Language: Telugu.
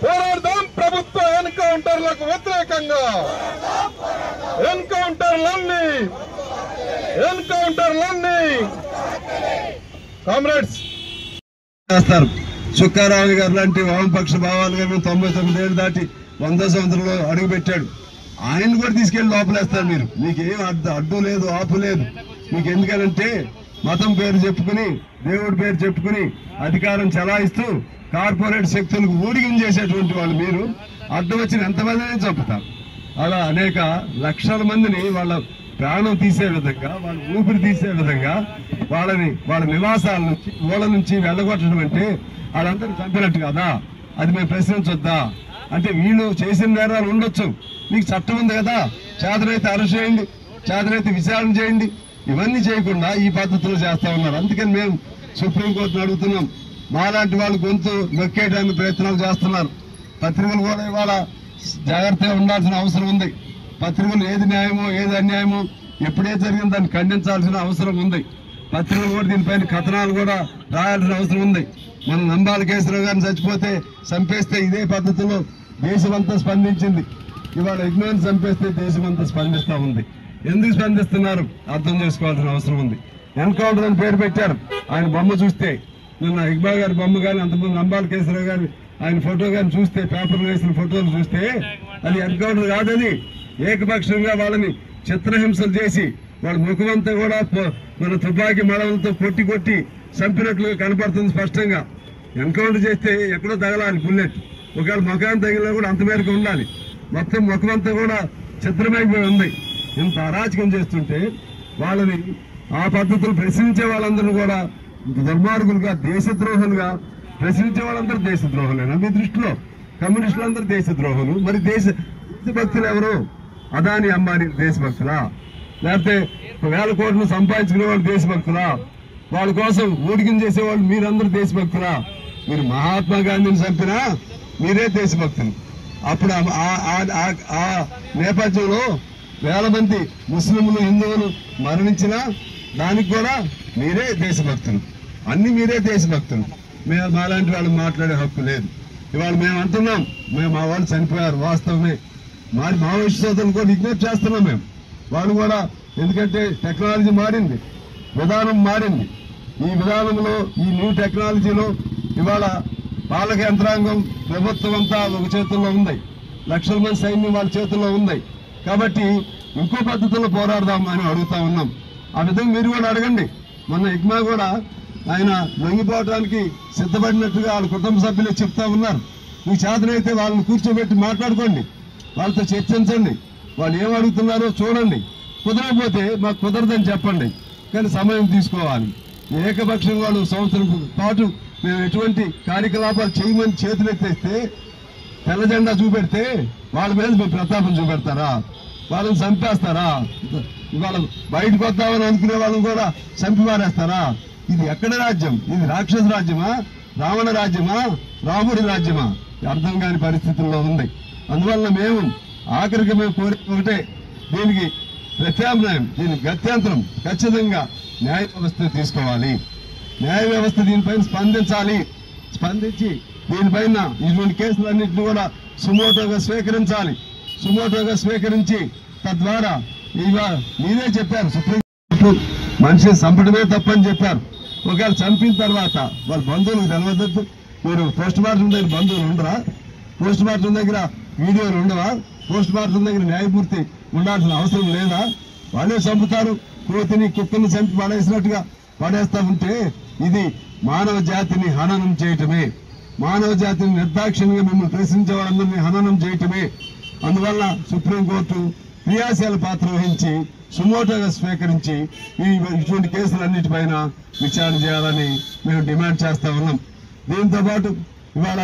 పోరాడదాం ప్రభుత్వ ఎన్కౌంటర్లకు వ్యతిరేకంగా. ఎన్కౌంటర్లన్నీ కామ్రేడ్స్ చేస్తారు. చుక్కారావు గారు లాంటి వామపక్ష భావాలు గారు 99 ఏళ్ళు దాటి 100 సంవత్సరంలో అడుగుపెట్టాడు. ఆయన కూడా తీసుకెళ్లి లోపలేస్తారు. మీకేం అడ్డు లేదు, ఆపు లేదు. మీకు ఎందుకనంటే మతం పేరు చెప్పుకుని, దేవుడి పేరు చెప్పుకుని అధికారం చలాయిస్తూ కార్పొరేట్ శక్తులకు ఊడిగించేసేటువంటి వాళ్ళు మీరు అడ్డు వచ్చిన ఎంతమందిని చంపుతారు. అలా అనేక లక్షల మందిని వాళ్ళ ప్రాణం తీసే విధంగా, వాళ్ళ ఊపిరి తీసే విధంగా వాళ్ళ నివాసాల నుంచి ఊళ్ళ నుంచి వెళ్ళగొట్టడం అంటే వాళ్ళందరూ చంపినట్టు కదా. అది మేము ప్రశ్నించొద్దా? అంటే వీళ్ళు చేసిన నేరాలు ఉండొచ్చు, మీకు చట్టం ఉంది కదా. చేతనైతే అరెస్ట్ చేయండి, చేతనైతే విచారణ చేయండి. ఇవన్నీ చేయకుండా ఈ పద్ధతిలో చేస్తా ఉన్నారు. అందుకని మేము సుప్రీంకోర్టును అడుగుతున్నాం. మాలాంటి వాళ్ళు గొంతు నొక్కేయడానికి ప్రయత్నాలు చేస్తున్నారు. పత్రికలు కూడా ఇవాళ జాగ్రత్తగా ఉండాల్సిన అవసరం ఉంది. పత్రికలు ఏది న్యాయమో ఏది అన్యాయమో ఎప్పుడే జరిగిందో దాన్ని ఖండించాల్సిన అవసరం ఉంది. పత్రికలు కూడా దీనిపైన కథనాలు కూడా రాయాల్సిన అవసరం ఉంది. మనం నంబాల కేశరావు గారిని చంపేస్తే ఇదే పద్ధతిలో దేశమంతా స్పందించింది. ఇవాళ యజ్ఞాన్ని చంపేస్తే దేశమంతా స్పందిస్తా ఉంది. ఎందుకు స్పందిస్తున్నారు అర్థం చేసుకోవాల్సిన అవసరం ఉంది. ఎన్కౌంటర్ అని పేరు పెట్టారు. ఆయన బొమ్మ చూస్తే, నిన్న ఇక్బాల్ గారి బొమ్మ కానీ, అంతకుముందు నంబాల కేశరావు గారి ఆయన ఫోటో కానీ చూస్తే, పేపర్లో వేసిన ఫోటోలు చూస్తే అది ఎన్కౌంటర్ కాదని ఏకపక్షంగా వాళ్ళని చిత్రహింసలు చేసి వాళ్ళ ముఖమంతా కూడా మన తుపాకీ మడవలతో కొట్టి చంపినట్లుగా కనపడుతుంది స్పష్టంగా. ఎన్కౌంటర్ చేస్తే ఎక్కడో తగలాలి బుల్లెట్. ఒకవేళ ముఖాన్ని తగిలినా కూడా అంత మేరకు ఉండాలి. మొత్తం ముఖమంతా కూడా చిత్రమైపోయి ఉంది. ఇంత అరాచకం చేస్తుంటే వాళ్ళని ఆ పద్ధతులు ప్రశ్నించే వాళ్ళందరూ కూడా దుర్మార్గులుగా, దేశద్రోహులుగా ప్రశ్నించే వాళ్ళందరూ దేశద్రోహులేనా మీ దృష్టిలో? కమ్యూనిస్టులందరూ దేశద్రోహులు. మరి దేశభక్తులు ఎవరు? అదాని అంబానీ దేశభక్తులా? లేకపోతే 1000 కోట్లు సంపాదించుకునే వాళ్ళు దేశభక్తులా? వాళ్ళ కోసం ఊడికిం చేసేవాళ్ళు మీరందరూ దేశభక్తులా? మీరు మహాత్మా గాంధీని చంపినా మీరే దేశభక్తులు. అప్పుడు ఆ నేపథ్యంలో 1000 మంది ముస్లింలు, హిందువులు మరణించినా దానికి కూడా మీరే దేశభక్తులు. అన్ని మీరే దేశభక్తులు. మాలాంటి వాళ్ళు మాట్లాడే హక్కు లేదు. ఇవాళ మేము అంటున్నాం, మా వాళ్ళు చనిపోయారు వాస్తవమే. మావోయిస్టు సోదరులు కూడా విజ్ఞప్తి చేస్తున్నాం మేము. వాళ్ళు కూడా, ఎందుకంటే టెక్నాలజీ మారింది, విధానం మారింది. ఈ విధానంలో, ఈ న్యూ టెక్నాలజీలో ఇవాళ పాలక యంత్రాంగం, ప్రభుత్వం అంతా ఒక చేతుల్లో ఉంది. లక్షల మంది సైన్యం వాళ్ళ చేతుల్లో ఉంది. కాబట్టి ఇంకో పద్ధతిలో పోరాడదాం అని అడుగుతా ఉన్నాం. ఆ విధంగా మీరు కూడా అడగండి. మొన్న ఇగ్మా కూడా ఆయన లొంగిపోవడానికి సిద్ధపడినట్టుగా వాళ్ళ కుటుంబ సభ్యులు చెప్తా ఉన్నారు. మీకు చేతనైతే వాళ్ళని కూర్చోబెట్టి మాట్లాడుకోండి, వాళ్ళతో చర్చించండి, వాళ్ళు ఏం అడుగుతున్నారో చూడండి. కుదరకపోతే మాకు కుదరదని చెప్పండి, కానీ సమయం తీసుకోవాలి. ఏకపక్షంగా వాళ్ళు సంవత్సరం పాటు మేము ఎటువంటి కార్యకలాపాలు చేయమని చేతులెత్తేస్తే, తెల్ల జెండా చూపెడితే వాళ్ళ మీద మేము ప్రతాపం చూపెడతారా? వాళ్ళని చంపేస్తారా? ఇవాళ బయటకు వద్దామని అనుకునే వాళ్ళని కూడా చంపి మారేస్తారా? ఇది ఎక్కడ రాజ్యం? ఇది రాక్షస రాజ్యమా, రావణ రాజ్యమా, రాముడి రాజ్యమా? అర్థం కాని పరిస్థితుల్లో ఉంది. అందువల్ల మేము ఆఖరికి మేము కోరిక ఒకటే, దీనికి ప్రత్యామ్నాయం, దీనికి గత్యంతరం ఖచ్చితంగా న్యాయ వ్యవస్థ తీసుకోవాలి. న్యాయ వ్యవస్థ దీనిపైన స్పందించాలి. స్పందించి దీనిపైన ఇటువంటి కేసులన్నింటినీ కూడా సుమోటోగా స్వీకరించాలి. సుమోటోగా స్వీకరించి తద్వారా మీరే చెప్పారు, సుప్రీంకోర్టు మనిషిని చంపడమే తప్పని చెప్పారు. ఒకవేళ చంపిన తర్వాత వాళ్ళ బంధువులకు తెలవద్దు. మీరు పోస్ట్ మార్టం దగ్గర బంధువులు ఉండరా? పోస్ట్ మార్టం దగ్గర వీడియోలు ఉండవా? పోస్ట్ మార్టం దగ్గర న్యాయమూర్తి ఉండాల్సిన అవసరం లేదా? వాళ్ళే చంపుతారు. కోతిని, కుక్కని చంపి పడేసినట్టుగా పడేస్తా ఉంటే ఇది మానవ జాతిని హననం చేయటమే. మానవ జాతిని నిర్దాక్షిణ్యంగా మిమ్మల్ని ప్రశ్నించే వాళ్ళందరినీ హననం చేయటమే. అందువల్ల సుప్రీంకోర్టు క్రియాశీల పాత్ర వహించి సుమోటోగా స్వీకరించి ఇటువంటి కేసులన్నిటిపైన విచారణ చేయాలని మేము డిమాండ్ చేస్తా ఉన్నాం. దీంతో పాటు ఇవాళ